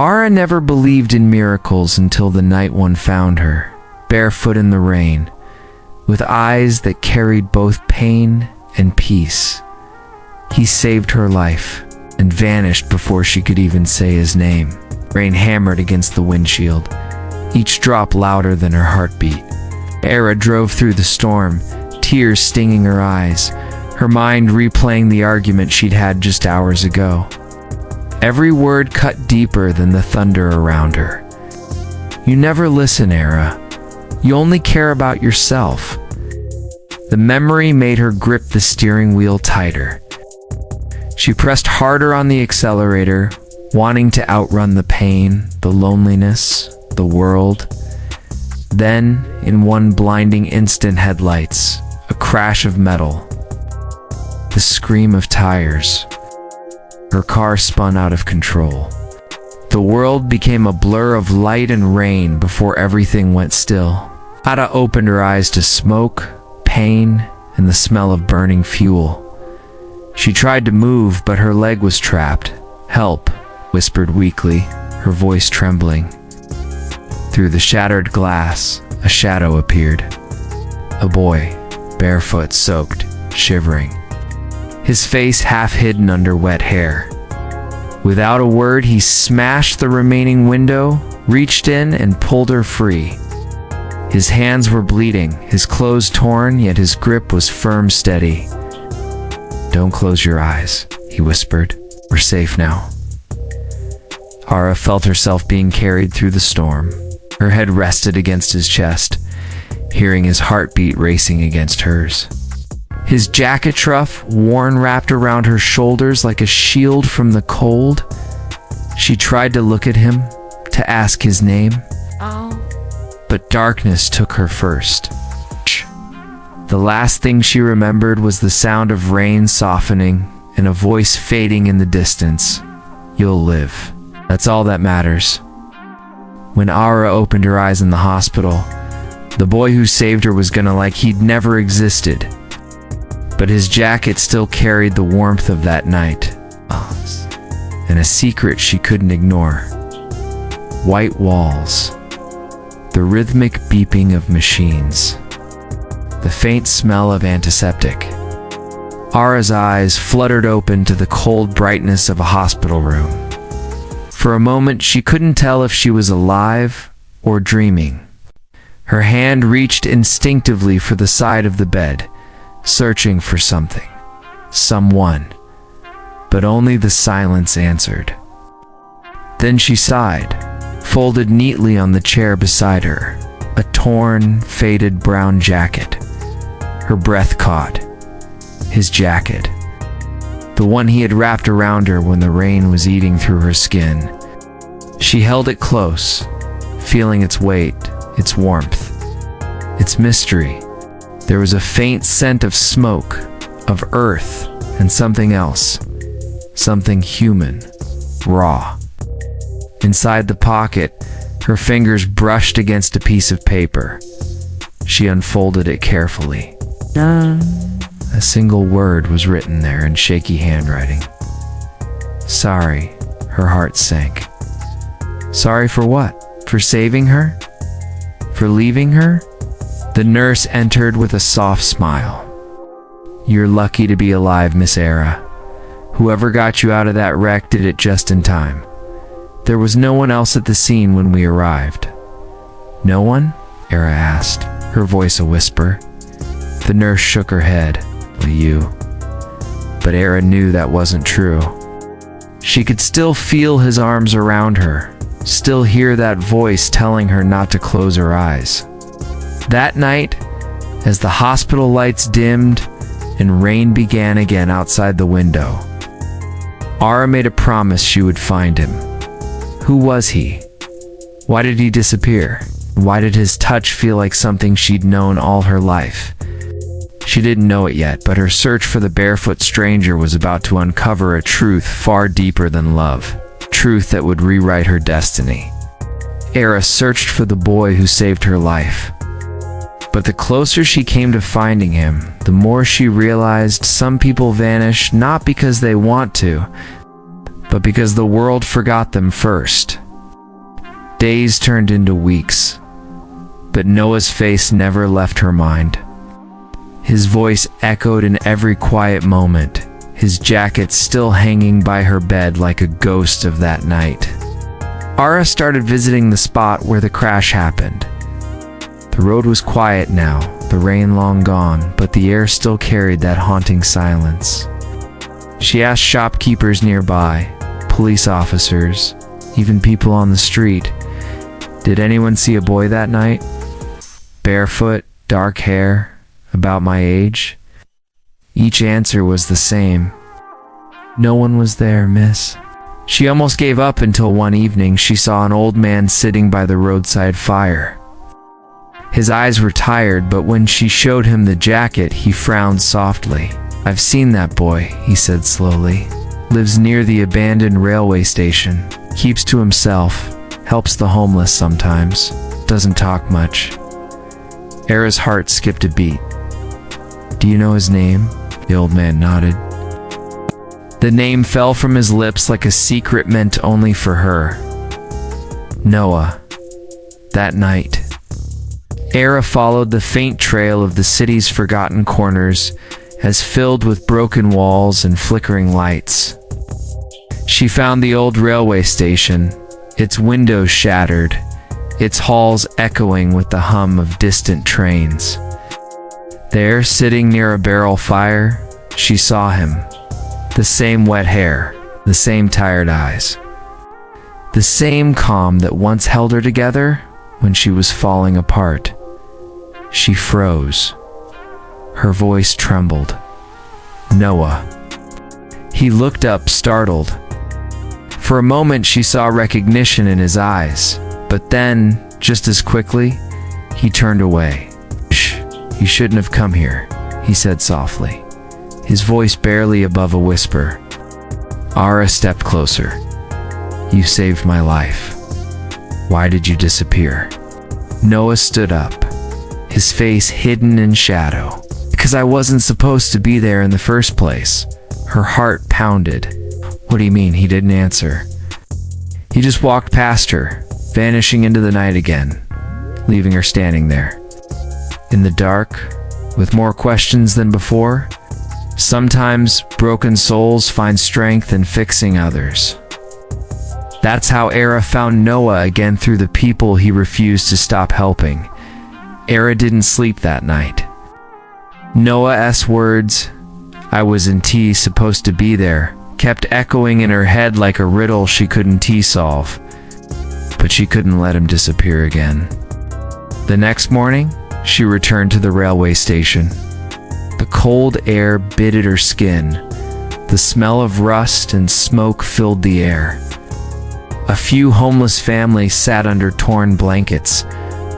Ara never believed in miracles until the night one found her, barefoot in the rain, with eyes that carried both pain and peace. He saved her life and vanished before she could even say his name. Rain hammered against the windshield, each drop louder than her heartbeat. Ara drove through the storm, tears stinging her eyes, her mind replaying the argument she'd had just hours ago. Every word cut deeper than the thunder around her. You never listen, Ara. You only care about yourself. The memory made her grip the steering wheel tighter. She pressed harder on the accelerator, wanting to outrun the pain, the loneliness, the world. Then, in one blinding instant, headlights, a crash of metal, the scream of tires. Her car spun out of control. The world became a blur of light and rain before everything went still. Ada opened her eyes to smoke, pain, and the smell of burning fuel. She tried to move, but her leg was trapped. "Help," whispered weakly, her voice trembling. Through the shattered glass, a shadow appeared. A boy, barefoot, soaked, shivering, his face half hidden under wet hair. Without a word, he smashed the remaining window, reached in, and pulled her free. His hands were bleeding, his clothes torn, yet his grip was firm, steady. "Don't close your eyes," he whispered. "We're safe now." Ara felt herself being carried through the storm. Her head rested against his chest, hearing his heartbeat racing against hers. His jacket ruff, worn, wrapped around her shoulders like a shield from the cold. She tried to look at him, to ask his name. But darkness took her first. The last thing she remembered was the sound of rain softening and a voice fading in the distance. "You'll live. That's all that matters." When Ara opened her eyes in the hospital, the boy who saved her was gonna like he'd never existed. But his jacket still carried the warmth of that night, and a secret she couldn't ignore. White walls, the rhythmic beeping of machines, the faint smell of antiseptic. Ara's eyes fluttered open to the cold brightness of a hospital room. For a moment, she couldn't tell if she was alive or dreaming. Her hand reached instinctively for the side of the bed, searching for something, someone, but only the silence answered. Then she sighed, folded neatly on the chair beside her, a torn, faded brown jacket. Her breath caught. His jacket, the one he had wrapped around her when the rain was eating through her skin. She held it close, feeling its weight, its warmth, its mystery. There was a faint scent of smoke, of earth, and something else. Something human, raw. Inside the pocket, her fingers brushed against a piece of paper. She unfolded it carefully. A single word was written there in shaky handwriting. Sorry, her heart sank. Sorry for what? For saving her? For leaving her? The nurse entered with a soft smile. You're lucky to be alive, Miss Ara. Whoever got you out of that wreck did it just in time. There was no one else at the scene when we arrived. No one? Ara asked, her voice a whisper. The nurse shook her head. You. But Ara knew that wasn't true. She could still feel his arms around her, still hear that voice telling her not to close her eyes. That night, as the hospital lights dimmed and rain began again outside the window, Ara made a promise she would find him. Who was he? Why did he disappear? Why did his touch feel like something she'd known all her life? She didn't know it yet, but her search for the barefoot stranger was about to uncover a truth far deeper than love. Truth that would rewrite her destiny. Ara searched for the boy who saved her life. But the closer she came to finding him, the more she realized some people vanish not because they want to, but because the world forgot them first. Days turned into weeks, but Noah's face never left her mind. His voice echoed in every quiet moment, his jacket still hanging by her bed like a ghost of that night. Ara started visiting the spot where the crash happened. The road was quiet now, the rain long gone, but the air still carried that haunting silence. She asked shopkeepers nearby, police officers, even people on the street, did anyone see a boy that night? Barefoot, dark hair, about my age? Each answer was the same. No one was there, miss. She almost gave up until one evening she saw an old man sitting by the roadside fire. His eyes were tired, but when she showed him the jacket, he frowned softly. I've seen that boy, he said slowly. Lives near the abandoned railway station. Keeps to himself. Helps the homeless sometimes. Doesn't talk much. Ara's heart skipped a beat. Do you know his name? The old man nodded. The name fell from his lips like a secret meant only for her. Noah. That night. Ara followed the faint trail of the city's forgotten corners, as filled with broken walls and flickering lights. She found the old railway station, its windows shattered, its halls echoing with the hum of distant trains. There, sitting near a barrel fire, she saw him. The same wet hair, the same tired eyes. The same calm that once held her together when she was falling apart. She froze. Her voice trembled. Noah. He looked up, startled. For a moment she saw recognition in his eyes, but then, just as quickly, he turned away. Shh, you shouldn't have come here, he said softly, his voice barely above a whisper. Ara stepped closer. You saved my life. Why did you disappear? Noah stood up, his face hidden in shadow. Because I wasn't supposed to be there in the first place. Her heart pounded. What do you mean? He didn't answer. He just walked past her, vanishing into the night again, leaving her standing there. In the dark, with more questions than before. Sometimes broken souls find strength in fixing others. That's how Ara found Noah again, through the people he refused to stop helping. Ara didn't sleep that night. Noah's words, I was in tea, supposed to be there, kept echoing in her head like a riddle she couldn't solve. But she couldn't let him disappear again. The next morning, she returned to the railway station. The cold air bit at her skin. The smell of rust and smoke filled the air. A few homeless families sat under torn blankets.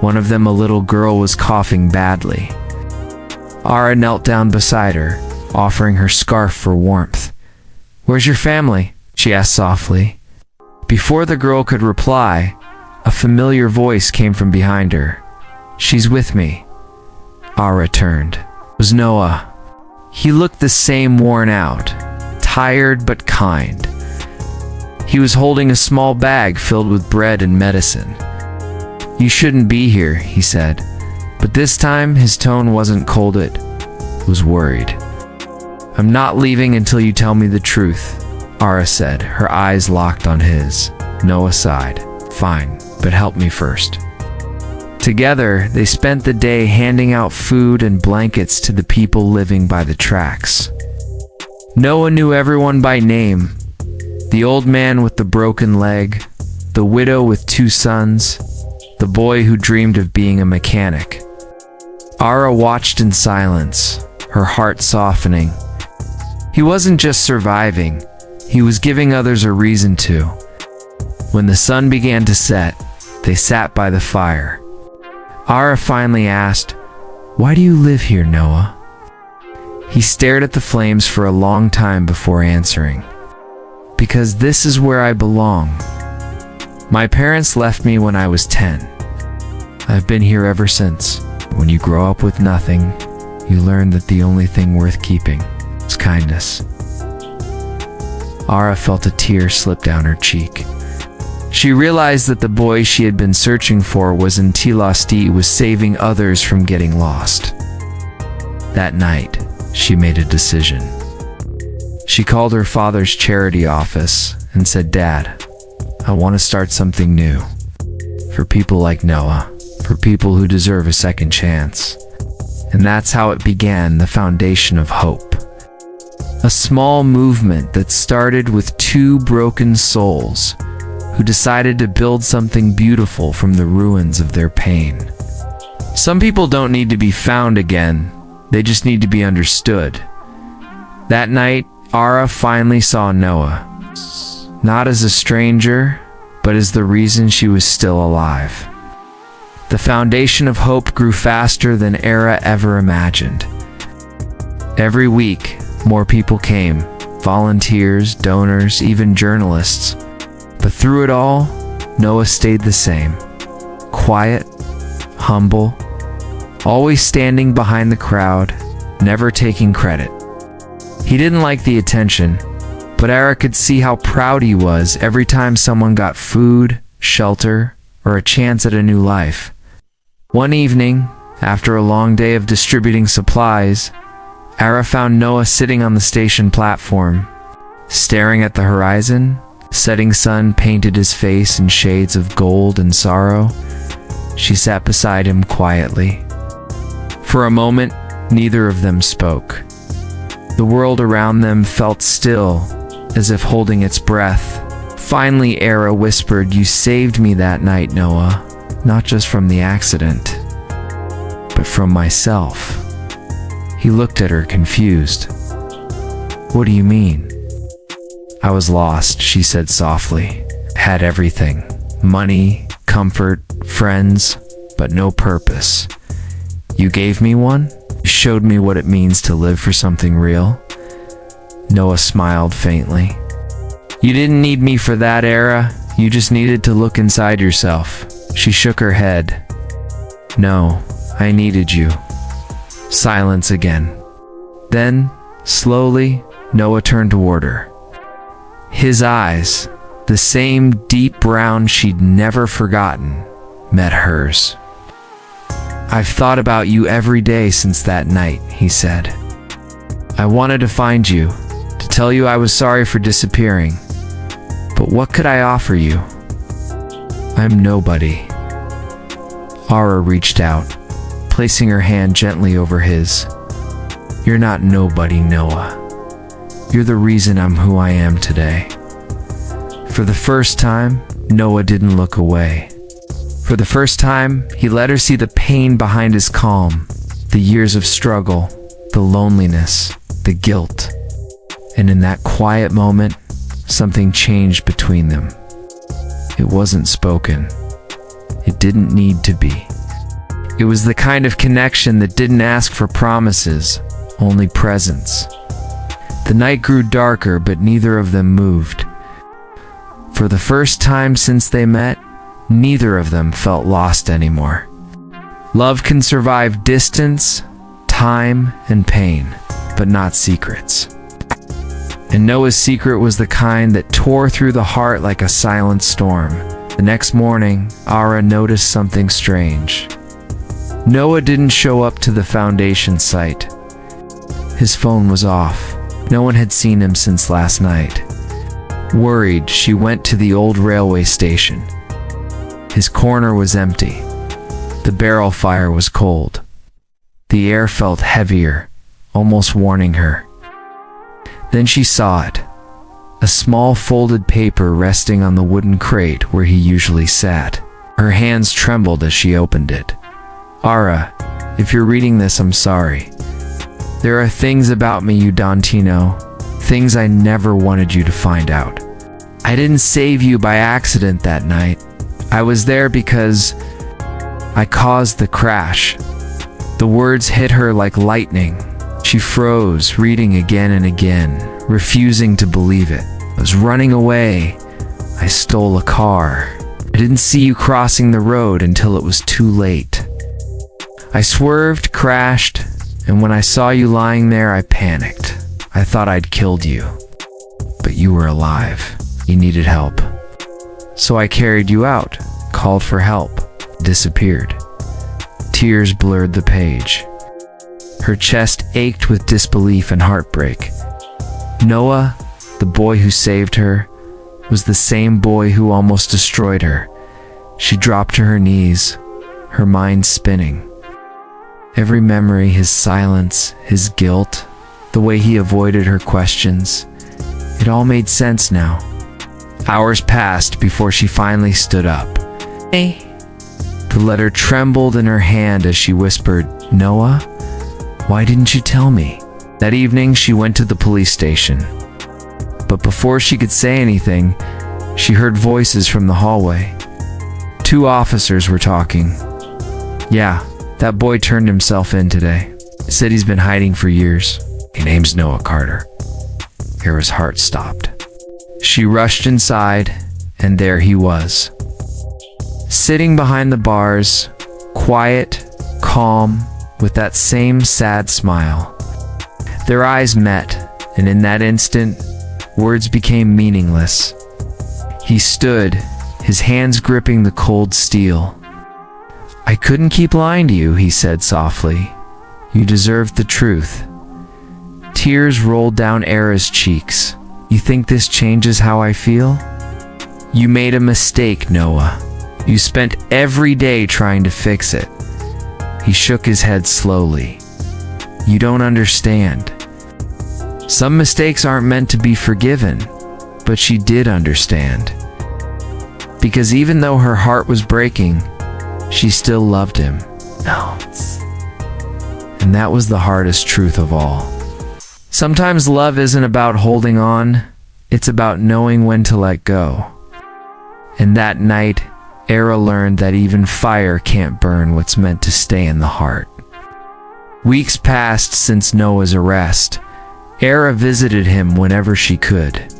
One of them, a little girl, was coughing badly. Ara knelt down beside her, offering her scarf for warmth. Where's your family? She asked softly. Before the girl could reply, a familiar voice came from behind her. She's with me. Ara turned. It was Noah. He looked the same, worn out, tired but kind. He was holding a small bag filled with bread and medicine. You shouldn't be here, he said. But this time, his tone wasn't cold, it was worried. I'm not leaving until you tell me the truth, Ara said, her eyes locked on his. Noah sighed. Fine, but help me first. Together, they spent the day handing out food and blankets to the people living by the tracks. Noah knew everyone by name. The old man with the broken leg, the widow with 2 sons, the boy who dreamed of being a mechanic. Ara watched in silence, her heart softening. He wasn't just surviving, he was giving others a reason to. When the sun began to set, they sat by the fire. Ara finally asked, Why do you live here, Noah? He stared at the flames for a long time before answering. Because this is where I belong. My parents left me when I was 10. I've been here ever since. When you grow up with nothing, you learn that the only thing worth keeping is kindness. Ara felt a tear slip down her cheek. She realized that the boy she had been searching for was in Tilasti, was saving others from getting lost. That night, she made a decision. She called her father's charity office and said, "Dad, I want to start something new. For people like Noah, for people who deserve a second chance." And that's how it began, the foundation of hope. A small movement that started with two broken souls who decided to build something beautiful from the ruins of their pain. Some people don't need to be found again, they just need to be understood. That night, Ara finally saw Noah, not as a stranger, but as the reason she was still alive. The foundation of hope grew faster than Ara ever imagined. Every week, more people came, volunteers, donors, even journalists. But through it all, Noah stayed the same. Quiet, humble, always standing behind the crowd, never taking credit. He didn't like the attention, but Ara could see how proud he was every time someone got food, shelter, or a chance at a new life. One evening, after a long day of distributing supplies, Ara found Noah sitting on the station platform, staring at the horizon. Setting sun painted his face in shades of gold and sorrow. She sat beside him quietly. For a moment, neither of them spoke. The world around them felt still, as if holding its breath. Finally, Ara whispered, "You saved me that night, Noah, not just from the accident, but from myself." He looked at her, confused. "What do you mean?" "I was lost," she said softly. "Had everything. Money, comfort, friends, but no purpose. You gave me one? You showed me what it means to live for something real." Noah smiled faintly. "You didn't need me for that, Ara. You just needed to look inside yourself." She shook her head. "No, I needed you." Silence again. Then, slowly, Noah turned toward her. His eyes, the same deep brown she'd never forgotten, met hers. "I've thought about you every day since that night," he said. "I wanted to find you, to tell you I was sorry for disappearing. But what could I offer you? I'm nobody." Ara reached out, placing her hand gently over his. "You're not nobody, Noah. You're the reason I'm who I am today." For the first time, Noah didn't look away. For the first time, he let her see the pain behind his calm, the years of struggle, the loneliness, the guilt. And in that quiet moment, something changed between them. It wasn't spoken. It didn't need to be. It was the kind of connection that didn't ask for promises, only presence. The night grew darker, but neither of them moved. For the first time since they met, neither of them felt lost anymore. Love can survive distance, time, and pain, but not secrets. And Noah's secret was the kind that tore through the heart like a silent storm. The next morning, Ara noticed something strange. Noah didn't show up to the foundation site. His phone was off. No one had seen him since last night. Worried, she went to the old railway station. His corner was empty. The barrel fire was cold. The air felt heavier, almost warning her. Then she saw it. A small folded paper resting on the wooden crate where he usually sat. Her hands trembled as she opened it. "Ara, if you're reading this, I'm sorry. There are things about me you don't know, things I never wanted you to find out. I didn't save you by accident that night. I was there because I caused the crash." The words hit her like lightning. She froze, reading again and again, refusing to believe it. "I was running away. I stole a car. I didn't see you crossing the road until it was too late. I swerved, crashed, and when I saw you lying there, I panicked. I thought I'd killed you. But you were alive. You needed help. So I carried you out, called for help, disappeared. Tears blurred the page. Her chest ached with disbelief and heartbreak. Noah, the boy who saved her, was the same boy who almost destroyed her. She dropped to her knees, her mind spinning. Every memory, his silence, his guilt, the way he avoided her questions, it all made sense now. Hours passed before she finally stood up. Hey. The letter trembled in her hand as she whispered, Noah, why didn't you tell me? That evening, she went to the police station. But before she could say anything, she heard voices from the hallway. 2 officers were talking. Yeah, that boy turned himself in today. Said he's been hiding for years. His name's Noah Carter. Kara's heart stopped. She rushed inside, and there he was. Sitting behind the bars, quiet, calm, with that same sad smile. Their eyes met, and in that instant, words became meaningless. He stood, his hands gripping the cold steel. I couldn't keep lying to you, he said softly. You deserved the truth. Tears rolled down Era's cheeks. You think this changes how I feel? You made a mistake, Noah. You spent every day trying to fix it. He shook his head slowly. You don't understand. Some mistakes aren't meant to be forgiven, but she did understand. Because even though her heart was breaking, she still loved him. No. And that was the hardest truth of all. Sometimes love isn't about holding on, it's about knowing when to let go. And that night, Era learned that even fire can't burn what's meant to stay in the heart. Weeks passed since Noah's arrest. Era visited him whenever she could.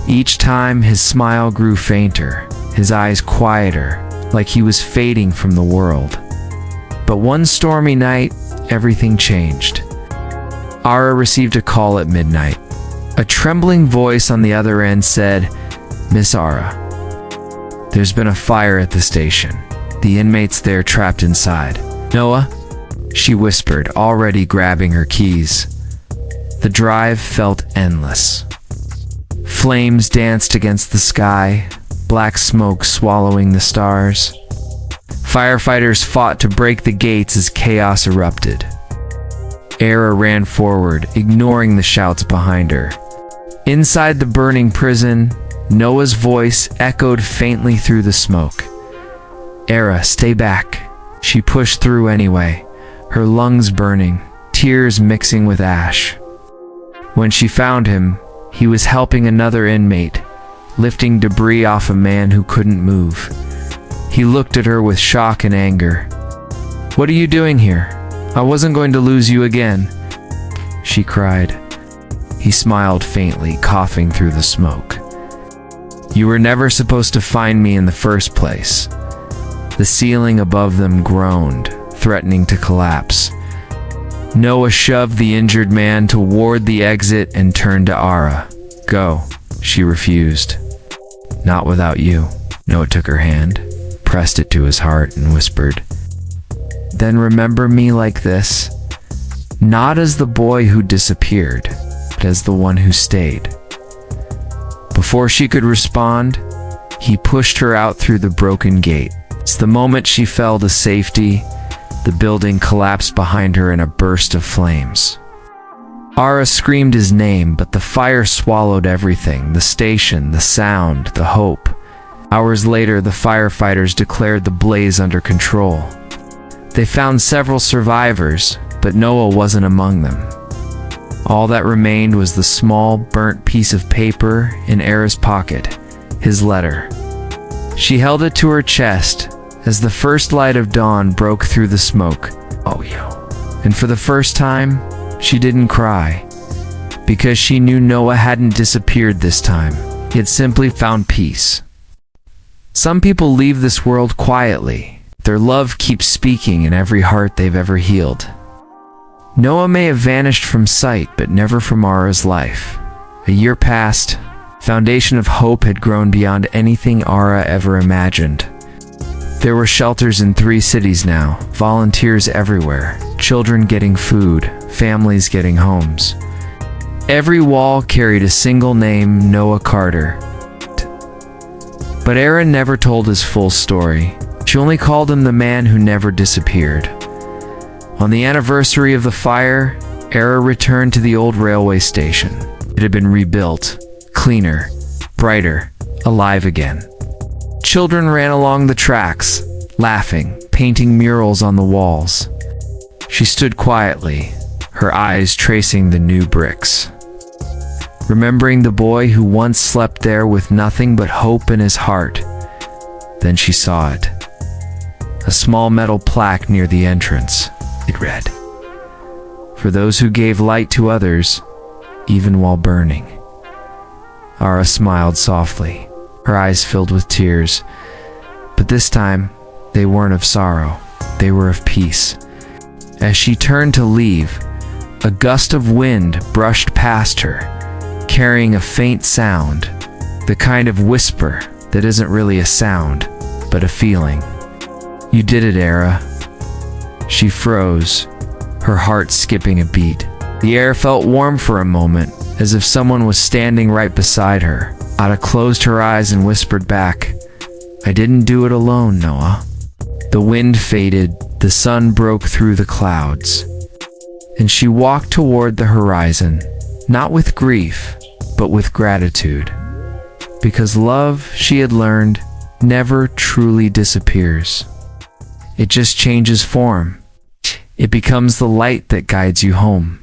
Each time, his smile grew fainter, his eyes quieter, like he was fading from the world. But one stormy night, everything changed. Ara received a call at midnight. A trembling voice on the other end said, Miss Ara, there's been a fire at the station. The inmates there trapped inside. Noah, she whispered, already grabbing her keys. The drive felt endless. Flames danced against the sky, black smoke swallowing the stars. Firefighters fought to break the gates as chaos erupted. Era ran forward, ignoring the shouts behind her. Inside the burning prison, Noah's voice echoed faintly through the smoke. Era, stay back. She pushed through anyway, her lungs burning, tears mixing with ash. When she found him, he was helping another inmate, lifting debris off a man who couldn't move. He looked at her with shock and anger. What are you doing here? I wasn't going to lose you again, she cried. He smiled faintly, coughing through the smoke. You were never supposed to find me in the first place. The ceiling above them groaned, threatening to collapse. Noah shoved the injured man toward the exit and turned to Ara. Go, she refused. Not without you. Noah took her hand, pressed it to his heart, and whispered, Then remember me like this, not as the boy who disappeared, but as the one who stayed. Before she could respond, he pushed her out through the broken gate. It's the moment she fell to safety, the building collapsed behind her in a burst of flames. Ara screamed his name, but the fire swallowed everything, the station, the sound, the hope. Hours later, the firefighters declared the blaze under control. They found several survivors, but Noah wasn't among them. All that remained was the small, burnt piece of paper in Era's pocket, his letter. She held it to her chest as the first light of dawn broke through the smoke. And for the first time, she didn't cry, because she knew Noah hadn't disappeared this time. He had simply found peace. Some people leave this world quietly. Their love keeps speaking in every heart they've ever healed. Noah may have vanished from sight, but never from Ara's life. A year passed, foundation of hope had grown beyond anything Ara ever imagined. There were shelters in 3 cities now, volunteers everywhere, children getting food, families getting homes. Every wall carried a single name, Noah Carter. But Aaron never told his full story. She only called him the man who never disappeared. On the anniversary of the fire, Ara returned to the old railway station. It had been rebuilt, cleaner, brighter, alive again. Children ran along the tracks, laughing, painting murals on the walls. She stood quietly, her eyes tracing the new bricks. Remembering the boy who once slept there with nothing but hope in his heart. Then she saw it. A small metal plaque near the entrance. It read, "For those who gave light to others, even while burning." Ara smiled softly, her eyes filled with tears. But this time, they weren't of sorrow, they were of peace. As she turned to leave, a gust of wind brushed past her, carrying a faint sound, the kind of whisper that isn't really a sound, but a feeling. "You did it, Ara." She froze, her heart skipping a beat. The air felt warm for a moment, as if someone was standing right beside her. Ada closed her eyes and whispered back, "I didn't do it alone, Noah." The wind faded, the sun broke through the clouds, and she walked toward the horizon, not with grief, but with gratitude. Because love, she had learned, never truly disappears. It just changes form. It becomes the light that guides you home.